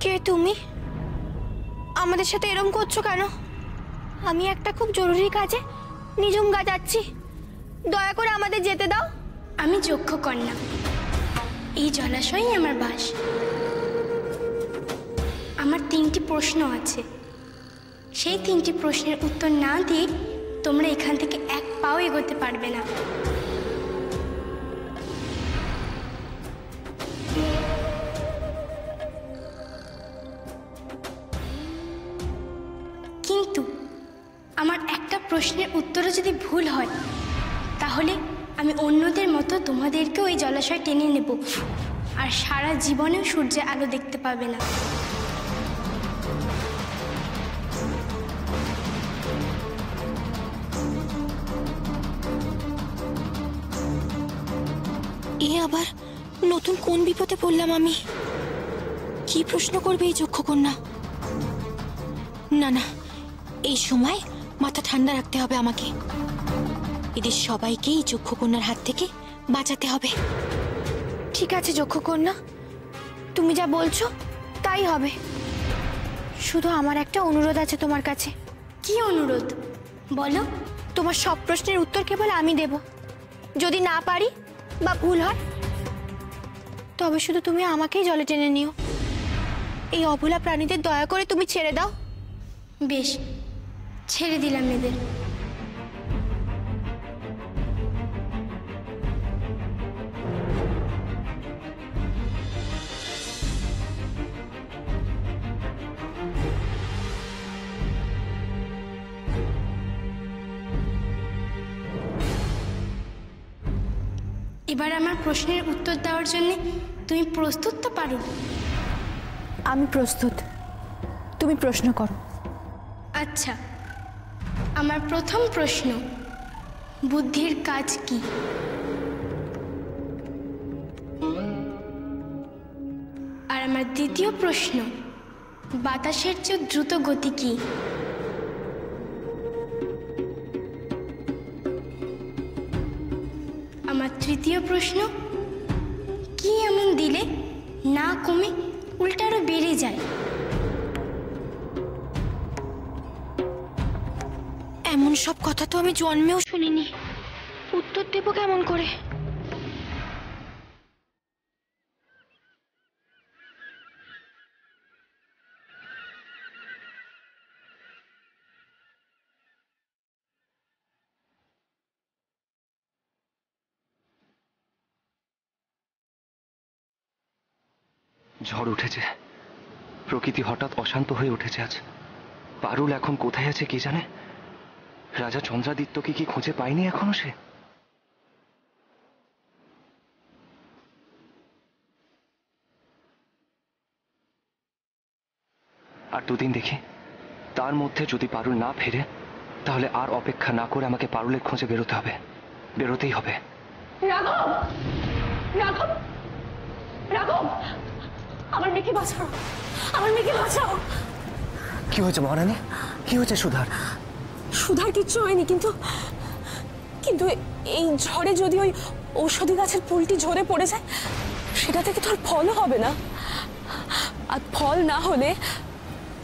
কে তুমি? আমাদের সাথে এরম করছো কেন? আমি একটা খুব জরুরি কাজে নিজুমগা যাচ্ছি, দয়া করে আমাদের যেতে দাও। আমি যক্ষকন্যা, এই জলাশয়ই আমার বাস। আমার 3টি প্রশ্ন আছে, সেই 3টি প্রশ্নের উত্তর না দিয়ে তোমরা এখান থেকে এক পাও এগোতে পারবে না। কিন্তু আমার একটা প্রশ্নের উত্তরও যদি ভুল হয়, তাহলে আমি অন্যদের মতো তোমাদেরকেও এই জলাশয় টেনে নেব, আর সারা জীবনেও সূর্যের আলো দেখতে পাবে না। এ আবার নতুন কোন বিপদে পড়লাম আমি? কি প্রশ্ন করবে এই যক্ষকন্যা? না না, এই সময় মাথা ঠান্ডা রাখতে হবে আমাকে। এদের সবাইকেই যক্ষকন্যার হাত থেকে বাঁচাতে হবে। ঠিক আছে যক্ষকন্যা, তুমি যা বলছো তাই হবে। শুধু আমার একটা অনুরোধ আছে তোমার কাছে। কি অনুরোধ বলো? তোমার সব প্রশ্নের উত্তর কেবল আমি দেব। যদি না পারি বা ভুল হয়, তবে শুধু তুমি আমাকেই জলে টেনে নিও। এই অবলা প্রাণীদের দয়া করে তুমি ছেড়ে দাও। বেশ, ছেড়ে দিলাম এদের। এবার আমার প্রশ্নের উত্তর দেওয়ার জন্য তুমি প্রস্তুত তো? পারো? আমি প্রস্তুত, তুমি প্রশ্ন করো। আচ্ছা, আমার প্রথম প্রশ্ন, বুদ্ধির কাজ কি? আর আমার দ্বিতীয় প্রশ্ন, বাতাসের চেয়ে দ্রুত গতি কি? আমার তৃতীয় প্রশ্ন, কি এমন দিলে না কমে উল্টা আরো বেড়ে যায়? এমন সব কথা তো আমি জন্মেও শুনিনি, উত্তর দেব কেমন করে? ঝড় উঠেছে, প্রকৃতি হঠাৎ অশান্ত হয়ে উঠেছে আজ। পারুল এখন কোথায় আছে কে জানে? রাজা চন্দ্রাদিত্যকে কি খুঁজে পায়নি এখনো সে? আর 2 দিন দেখি, তার মধ্যে যদি পারুল না ফেরে, তাহলে আর অপেক্ষা না করে আমাকে পারুলের খোঁজে বেরোতে হবে, বেরোতেই হবে। রাঘব, রাঘব, রাঘব, আমার মেয়েকে বাঁচাও, আমার মেয়েকে বাঁচাও। কি হয়েছে মহারানী? কি হয়েছে সুধার? সুধার কিচ্ছু হয়নি, কিন্তু কিন্তু এই ঝড়ে যদি ওই ঔষধি গাছের ফুলটি ঝরে পড়ে যায়, সেটা থেকে তো আর ফলও হবে না। আর ফল না হলে,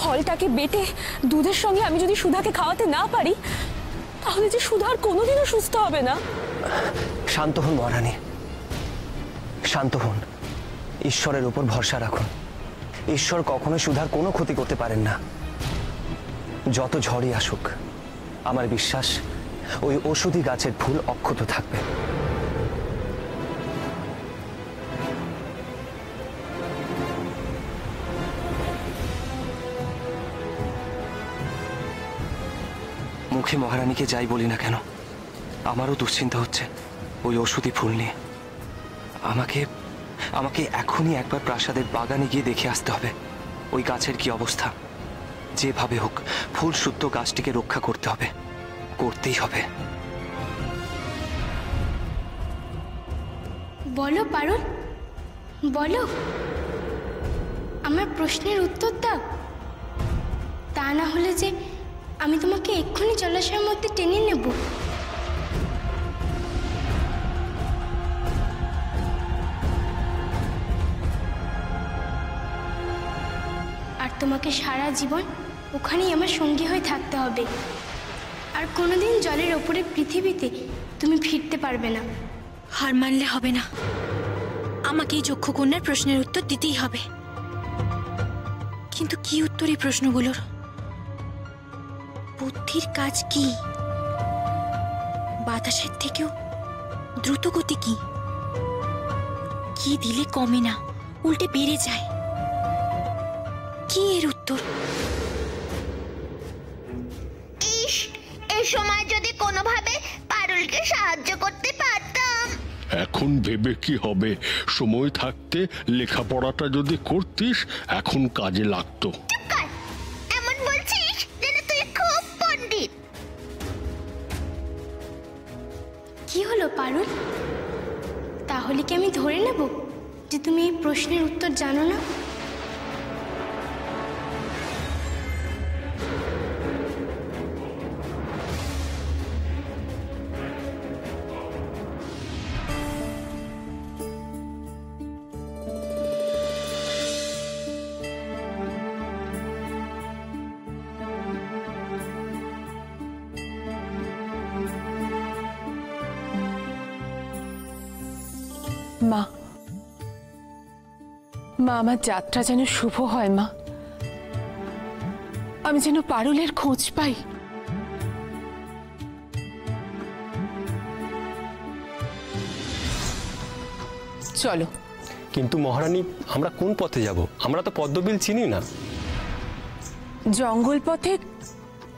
ফলটাকে বেটে দুধের সঙ্গে আমি যদি সুধাকে খাওয়াতে না পারি, তাহলে যে সুধা আর কোনোদিনও সুস্থ হবে না। শান্ত হন মহারানী, শান্ত হন। ঈশ্বরের উপর ভরসা রাখুন। ঈশ্বর কখনো সুধার কোনো ক্ষতি করতে পারেন না। যত ঝড়ই আসুক, আমার বিশ্বাস ওই ঔষধি গাছের ফুল অক্ষত থাকবে। মুখে মহারানীকে যাই বলি না কেন, আমারও দুশ্চিন্তা হচ্ছে ওই ঔষধি ফুল নিয়ে। আমাকে আমাকে এখনই একবার প্রাসাদের বাগানে গিয়ে দেখে আসতে হবে ওই গাছের কি অবস্থা। যেভাবে হোক ফুল শুদ্ধ গাছটিকে রক্ষা করতে হবে, করতেই হবে। বলো পারুল, বলো, আমার প্রশ্নের উত্তর দাও। তা না হলে যে আমি তোমাকে এক্ষুনি জলাশয়ের মধ্যে টেনে নেব। আর তোমাকে সারা জীবন ওখানেই আমার সঙ্গী হয়ে থাকতে হবে। আর কোনোদিন জলের ওপরে পৃথিবীতে তুমি ফিরতে পারবে না। হার মানলে হবে না, আমাকে এই যক্ষকন্যার প্রশ্নের উত্তর দিতেই হবে। কিন্তু কি উত্তর এই প্রশ্নগুলোর? বুদ্ধির কাজ কি? বাতাসের থেকেও দ্রুত গতি কি? কি দিলে কমে না, উল্টে বেড়ে যায়? কি এর উত্তর? ইস, এই সময় যদি কোনোভাবে পারুলকে সাহায্য করতে পারতাম। এখন ভেবে কি হবে? সময় থাকতে লেখাপড়াটা যদি করতিস এখন কাজে লাগতো। চুপ কর, এমন বলছিস যেন তুই খুব পণ্ডিত। কি হলো পারুল? তাহলে কি আমি ধরে নেব যে তুমি এই প্রশ্নের উত্তর জানো না? মা, আমার যাত্রা যেন শুভ হয় মা। আমি যেন পারুলের খোঁজ পাই। চলো। কিন্তু মহারানী, আমরা কোন পথে যাব? আমরা তো পদ্মবিল চিনি না। জঙ্গল পথে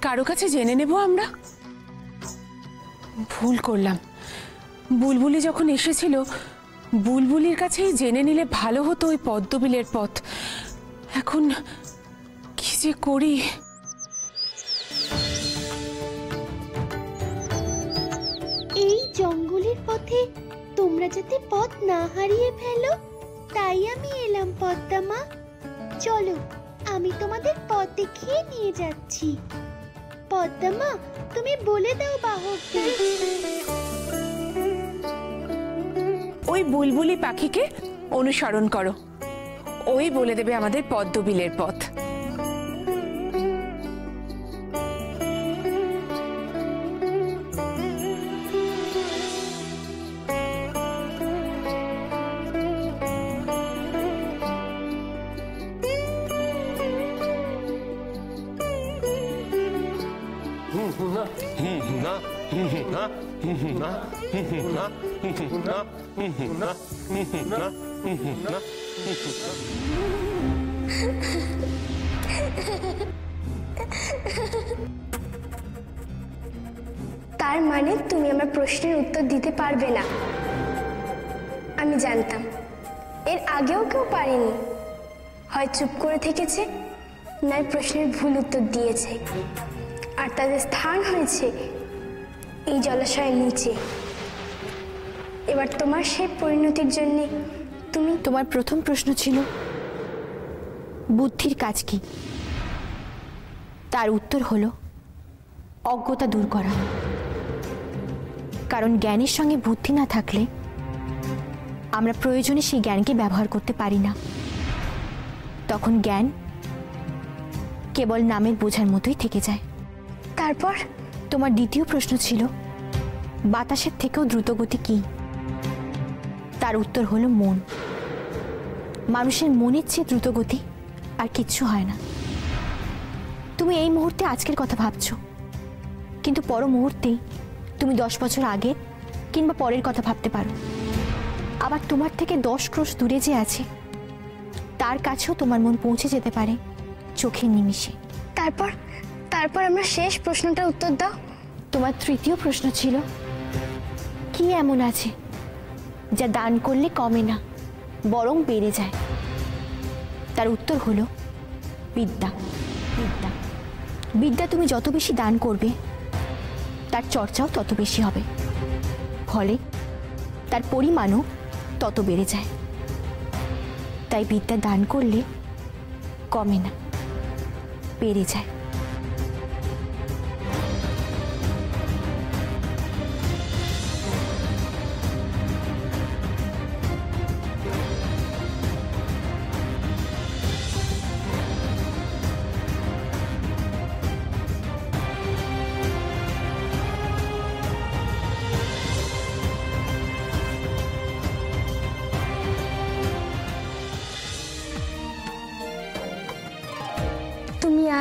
কারো কাছে জেনে নেব আমরা। ভুল করলাম। বুলবুলি যখন এসেছিল, বুলবুলির কাছেই জেনে নিলে ভালো হতো ওই পদ্মবিলের পথ। এখন কি যে করি। এই জঙ্গলের পথে তোমরা যাতে পথ না হারিয়ে ফেলো, তাই আমি এলাম পদ্মা মা। চলো, আমি তোমাদের পথ দেখিয়ে নিয়ে যাচ্ছি। পদ্মা মা, তুমি বলে দাও বাহকদের। ওই বুলবুলি পাখিকে অনুসরণ করো, ওই বলে দেবে আমাদের পদ্মবিলের পথ। তার মানে তুমি আমার প্রশ্নের উত্তর দিতে পারবে না। আমি জানতাম, এর আগেও কেউ পারেনি। হয় চুপ করে থেকেছে, নয় প্রশ্নের ভুল উত্তর দিয়েছে, আর তাদের স্থান হয়েছে এই জলাশয়ের নিচে। এবার তোমার সেই পরিণতির জন্য তোমার প্রথম প্রশ্ন ছিল বুদ্ধির কাজ কি? তার উত্তর হলো অজ্ঞতা দূর করা। কারণ জ্ঞানের সঙ্গে বুদ্ধি না থাকলে আমরা প্রয়োজনে সেই জ্ঞানকে ব্যবহার করতে পারি না। তখন জ্ঞান কেবল নামের বোঝার মতোই থেকে যায়। তারপর তোমার দ্বিতীয় প্রশ্ন ছিল বাতাসের থেকেও দ্রুতগতি কি? তার উত্তর হলো মন। মানুষের মনের চেয়ে দ্রুতগতি আর কিচ্ছু হয় না। তুমি এই মুহূর্তে আজকের কথা ভাবছো, কিন্তু পর মুহূর্তেই তুমি 10 বছর আগে কিংবা পরের কথা ভাবতে পারো। আবার তোমার থেকে 10 ক্রোশ দূরে যে আছে তার কাছেও তোমার মন পৌঁছে যেতে পারে চোখের নিমিষে। তারপর আমরা শেষ প্রশ্নটার উত্তর দাও। তোমার তৃতীয় প্রশ্ন ছিল কি এমন আছে যা দান করলে কমে না, বরং বেড়ে যায়? তার উত্তর হলো বিদ্যা। বিদ্যা বিদ্যা তুমি যত বেশি দান করবে তার চর্চাও তত বেশি হবে, ফলে তার পরিমাণও তত বেড়ে যায়। তাই বিদ্যা দান করলে কমে না, বেড়ে যায়।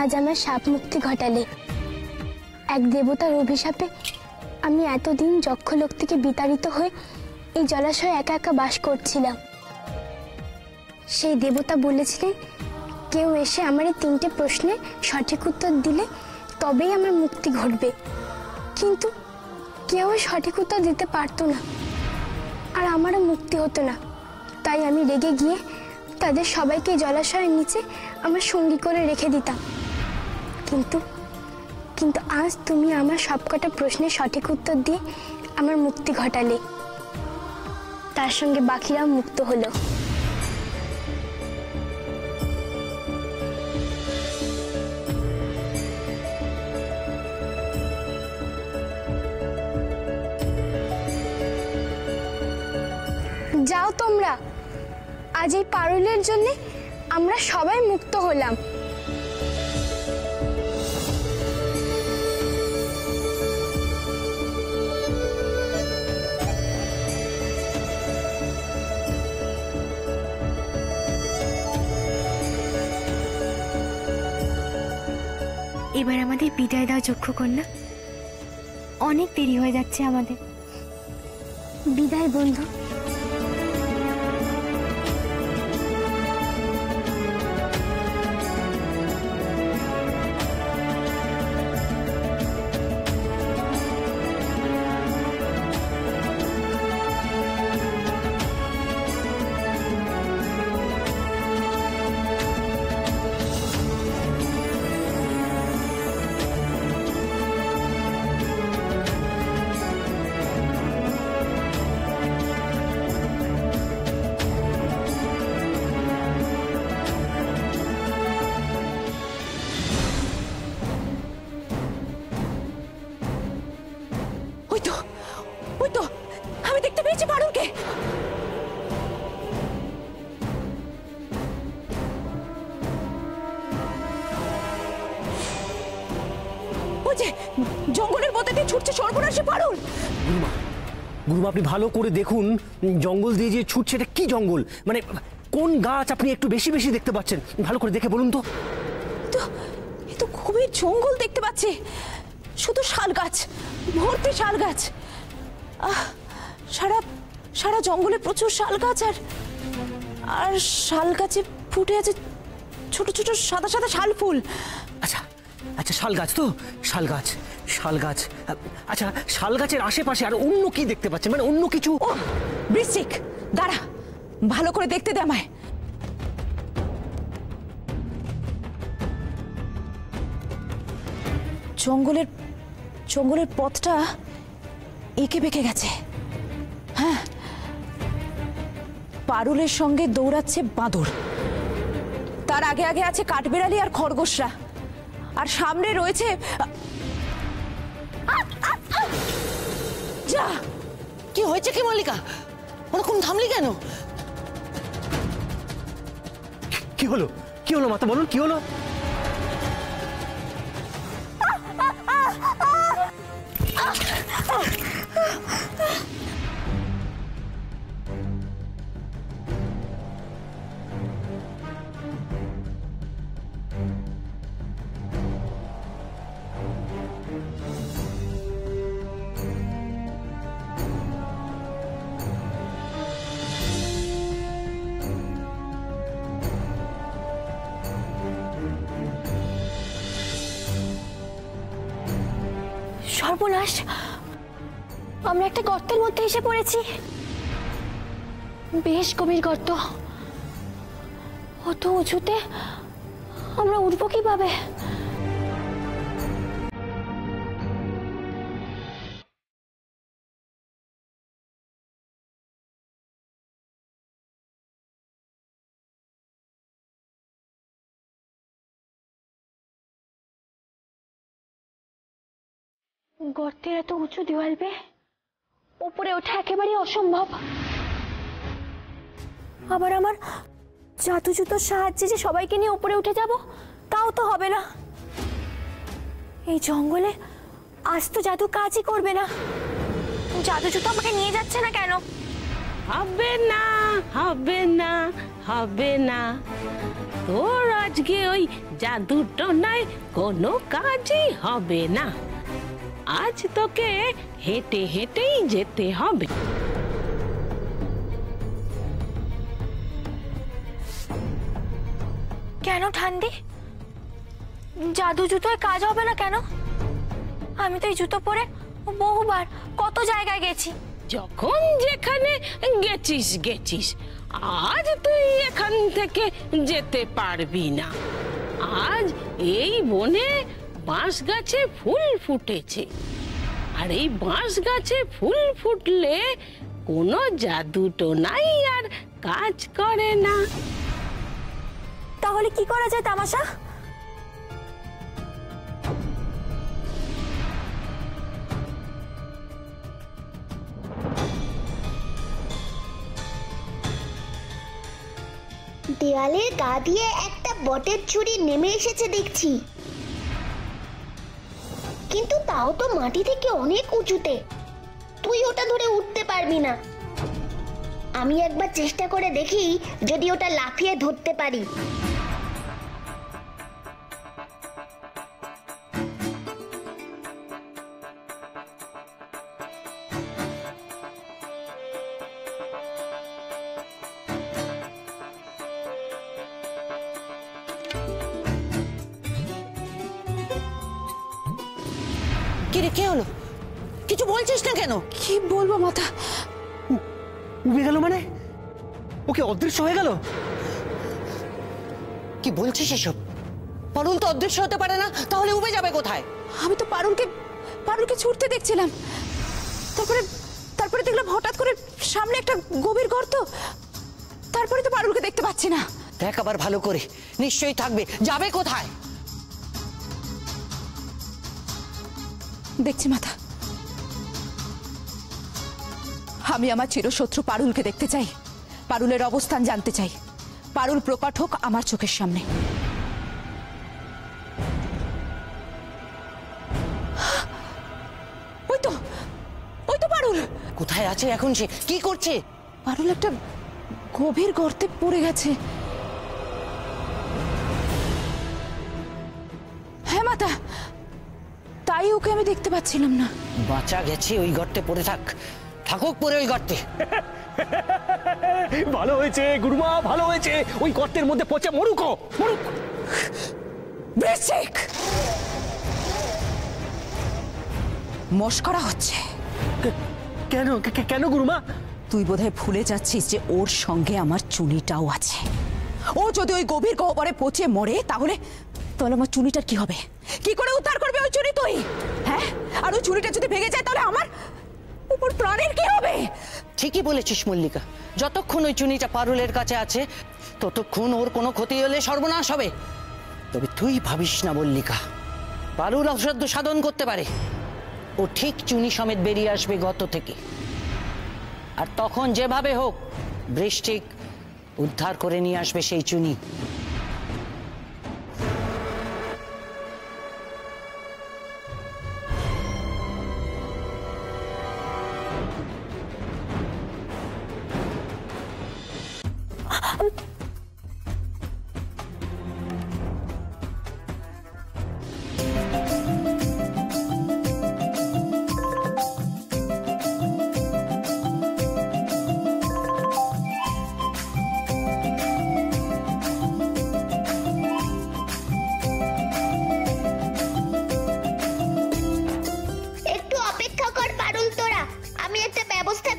আজ আমার সাপ মুক্তি ঘটালে। এক দেবতার অভিশাপে আমি এতদিন যক্ষলোক থেকে বিতাড়িত হয়ে এই জলাশয়ে একা একা বাস করছিলাম। সেই দেবতা বলেছিলেন কেউ এসে আমার এই 3টে প্রশ্নের সঠিক উত্তর দিলে তবেই আমার মুক্তি ঘটবে, কিন্তু কেউ সঠিক উত্তর দিতে পারতো না, আর আমারও মুক্তি হতো না। তাই আমি রেগে গিয়ে তাদের সবাইকে জলাশয়ের নিচে আমার সঙ্গী করে রেখে দিতাম। কিন্তু কিন্তু আজ তুমি আমার সবকটা প্রশ্নের সঠিক উত্তর দিয়ে আমার মুক্তি ঘটালে, তার সঙ্গে বাকিরাও মুক্ত হলো। যাও তোমরা, আজ এই পারুলের জন্য আমরা সবাই মুক্ত হলাম। এবার আমাদের বিদায় দাও যক্ষকন্যা, অনেক দেরি হয়ে যাচ্ছে আমাদের। বিদায় বন্ধু। ওই তো আমি দেখতে পেয়েছি পারুলকে। ওই যে জঙ্গলের মধ্যে দিয়ে ছুটছে সর্বনাশী পারুল। গুরুমা, আপনি ভালো করে দেখুন জঙ্গল দিয়ে যে ছুটছে এটা কি জঙ্গল, মানে কোন গাছ আপনি একটু বেশি বেশি দেখতে পাচ্ছেন, ভালো করে দেখে বলুন তো। এ তো খুবই জঙ্গল দেখতে পাচ্ছি, শুধু শাল গাছ, ভর্তি শাল গাছ। সারা সারা জঙ্গলে প্রচুর শাল গাছ, আর শাল গাছে ফুটে আছে ছোট ছোট সাদা সাদা শাল ফুল। আচ্ছা আচ্ছা, শাল গাছ তো, শাল গাছ শাল গাছ। আচ্ছা, শাল গাছের আশেপাশে আর অন্য কি দেখতে পাচ্ছেন, মানে অন্য কিছু? ও বৃশ্চিক, দাঁড়া ভালো করে দেখতে দে আমায়। জঙ্গলের জঙ্গলের পথটা এঁকে বেঁকে গেছে। হ্যাঁ, পারুলের সঙ্গে দৌড়াচ্ছে বাঁদর, তার আগে আগে আছে কাঠবিড়ালি আর খরগোশরা, আর সামনে রয়েছে যা। কি হয়েছে কি মল্লিকা, ওরকম থামলি কেন? কি হলো, কি হলো মাতা, বলুন কি হলো? সর্বনাশ, আমরা একটা গর্তের মধ্যে এসে পড়েছি। বেশ গভীর গর্ত, অত উঁচুতে আমরা উঠবো কিভাবে? গর্তের এত উঁচু দেওয়াল বেয়ে উপরে ওঠা একেবারেই অসম্ভব। আবার আমার জাদু জুতোর সাহায্যে যে সবাইকে নিয়ে উপরে উঠে যাব, তাও তো হবে না। এই জঙ্গলে আজ তো জাদু কাজই করবে না। জাদু জুতো আমাকে নিয়ে যাচ্ছে না কেন? ভাববেন না, হবে না, হবে না। তোর আজকে ওই জাদুটো নাই কোনো কাজই হবে না। আজ তোকে হেঁটে হেঁটেই যেতে হবে। কেন ঠান্ডি? জাদু জুতোয় কাজ হবে না কেন? আমি তো এই জুতো পরে বহুবার কত জায়গায় গেছি। যখন যেখানে গেছিস গেছিস, আজ তুই এখান থেকে যেতে পারবি না। আজ এই বনে বাঁশ গাছে ফুল ফুটেছে, আর এই বাঁশ গাছে ফুল ফুটলে কোনো জাদুটো নাই আর কাজ করে না। তাহলে কি করা যায় তামাশা? দেয়ালের গা দিয়ে একটা বটের ছুরি নেমে এসেছে দেখছি, কিন্তু তাও তো মাটি থেকে অনেক উঁচুতে। তুই ওটা ধরে উঠতে পারবি না। আমি একবার চেষ্টা করে দেখি যদি ওটা লাফিয়ে ধরতে পারি। কিরে, কে হলো? কিছু বলছিস না কেন? কি বলবো মাথা? উবে গেল মানে? ওকে অদৃশ্য হয়ে গেল? কি বলছিস এসব? পারুল তো অদৃশ্য হতে পারে না, তাহলে উবে যাবে কোথায়? আমি তো পারুলকে ছুটতে দেখছিলাম, তারপরে দেখলাম হঠাৎ করে সামনে একটা গভীর গর্ত, তারপরে তো পারুলকে দেখতে পাচ্ছি না। দেখ আবার ভালো করে, নিশ্চয়ই থাকবে। যাবে কোথায়? দেখছি মাথা, আমি আমার চিরশত্রু পারুলকে দেখতে চাই, পারুলের অবস্থান জানতে চাই। পারুল প্রকট হোক আমার চোখের সামনে। ওই তো পারুল। কোথায় আছে এখন সে? কি করছে? পারুল একটা গভীর গর্তে পড়ে গেছে। হ্যাঁ মাতা, তাই ওকে আমি দেখতে পাচ্ছিলাম না। বাঁচা গেছে, ওই গর্তে পড়ে থাকুক পরে ওই গর্তে। ভালো হয়েছে গুরুমা, ভালো হয়েছে। ওই গর্তের মধ্যে পচে মরুক। মস্করা হচ্ছে। কেন কেন গুরুমা? তুই বোধহয় ভুলে যাচ্ছিস যে ওর সঙ্গে আমার চুনিটাও আছে। ও যদি ওই গভীর গহ্বরে পচে মরে তাহলে আমার চুনিটার কি হবে? কি করে উদ্ধার করবে ওই চুনি তুই? হ্যাঁ, আর ওই চুনিটা যদি ভেঙে যায় তাহলে আমার উপর প্রাণের কি হবে? ঠিকই বলেছিস মল্লিকা, যতক্ষণ ওই চুনিটা পারুলের কাছে আছে ততক্ষণ ওর কোনো ক্ষতি হলে সর্বনাশ হবে। তবে তুই ভাবিস না মল্লিকা, পারুল অসাধ্য সাধন করতে পারে। ও ঠিক চুনি সমেত বেরিয়ে আসবে গর্ত থেকে, আর তখন যেভাবে হোক বৃষ্টিক উদ্ধার করে নিয়ে আসবে সেই চুনি।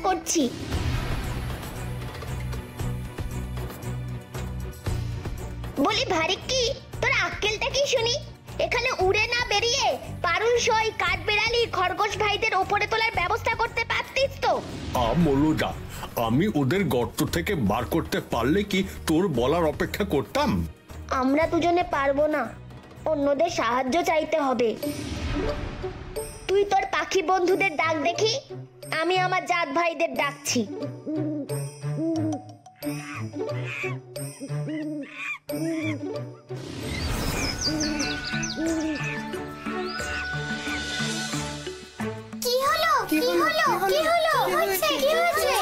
করছি। বলি ভারী কি তোর আক্কেলটা কি শুনি? এখানে উড়ে না বেরিয়ে পারুল সই কাঠবেড়ালি খরগোশ ভাইদের ওপরে তোলার ব্যবস্থা করতে পারতিস তো। মলুদা, আমি ওদের গর্ত থেকে বার করতে পারলে কি তোর বলার অপেক্ষা করতাম? আমরা দুজনে পারবো না, অন্যদের সাহায্য চাইতে হবে। তুই তোর পাখি বন্ধুদের ডাক দেখি, আমি আমার জাত ভাইদের ডাকছি। কি হলো? কি হলো? কি হলো? হচ্ছে কি হচ্ছে?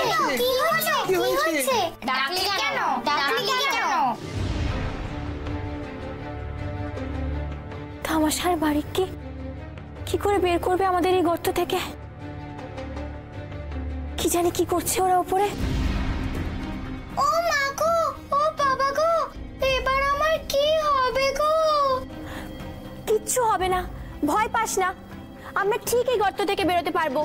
কি হলো? কি হচ্ছে? মশার বাড়ি কি করে বের করবে আমাদের এই গর্ত থেকে? কি জানি কি করছে ওরা উপরে। ও মা গো, ও বাবা গো, এবার আমার কি হবে গো? কিচ্ছু হবে না, ভয় পাস না, আমরা ঠিক এই গর্ত থেকে বেরোতে পারবো।